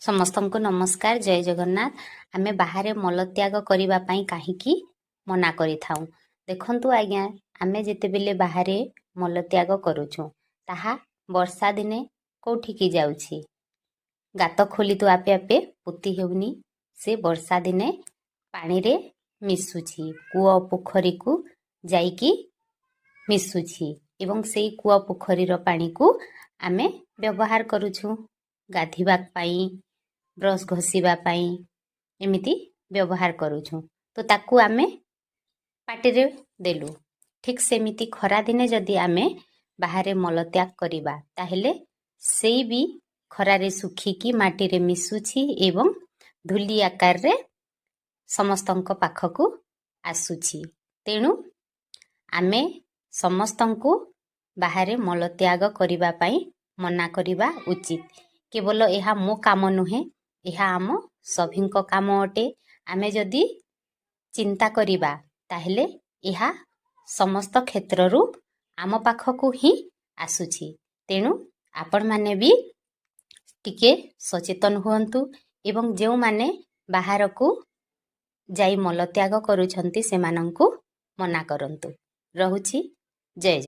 ସମସ୍ତଙ୍କୁ ନମସ୍କାର ଜୟ ଜଗନ୍ନାଥ। ଆମେ ବାହାରେ ମଳତ୍ୟାଗ କରିବା ପାଇଁ କାହିଁକି ମନା କରିଥାଉ? ଦେଖନ୍ତୁ ଆଜ୍ଞା, ଆମେ ଯେତେବେଳେ ବାହାରେ ମଳତ୍ୟାଗ କରୁଛୁ ତାହା ବର୍ଷା ଦିନେ କୋଉଠିକି ଯାଉଛି? ଗାତ ଖୋଲି ତ ଆପେ ଆପେ ପୋତି ହେଉନି, ସେ ବର୍ଷା ଦିନେ ପାଣିରେ ମିଶୁଛି, କୂଅ ପୋଖରୀକୁ ଯାଇକି ମିଶୁଛି ଏବଂ ସେଇ କୂଅ ପୋଖରୀର ପାଣିକୁ ଆମେ ବ୍ୟବହାର କରୁଛୁ ଗାଧୋଇବା ପାଇଁ, ବ୍ରସ୍ ଘଷିବା ପାଇଁ, ଏମିତି ବ୍ୟବହାର କରୁଛୁ। ତ ତାକୁ ଆମେ ପାଟିରେ ଦେଲୁ। ଠିକ୍ ସେମିତି ଖରାଦିନେ ଯଦି ଆମେ ବାହାରେ ମଳତ୍ୟାଗ କରିବା ତାହେଲେ ସେଇ ବି ଖରାରେ ଶୁଖିକି ମାଟିରେ ମିଶୁଛି ଏବଂ ଧୂଳି ଆକାରରେ ସମସ୍ତଙ୍କ ପାଖକୁ ଆସୁଛି। ତେଣୁ ଆମେ ସମସ୍ତଙ୍କୁ ବାହାରେ ମଳତ୍ୟାଗ କରିବା ପାଇଁ ମନା କରିବା ଉଚିତ। କେବଳ ଏହା ମୋ କାମ ନୁହେଁ, ଏହା ଆମ ସଭିଙ୍କ କାମ ଅଟେ। ଆମେ ଯଦି ଚିନ୍ତା କରିବା ତାହେଲେ ଏହା ସମସ୍ତ କ୍ଷେତ୍ରରୁ ଆମ ପାଖକୁ ହିଁ ଆସୁଛି। ତେଣୁ ଆପଣମାନେ ବି ଟିକେ ସଚେତନ ହୁଅନ୍ତୁ ଏବଂ ଯେଉଁମାନେ ବାହାରକୁ ଯାଇ ମଳତ୍ୟାଗ କରୁଛନ୍ତି ସେମାନଙ୍କୁ ମନା କରନ୍ତୁ। ରହୁଛି। ଜୟ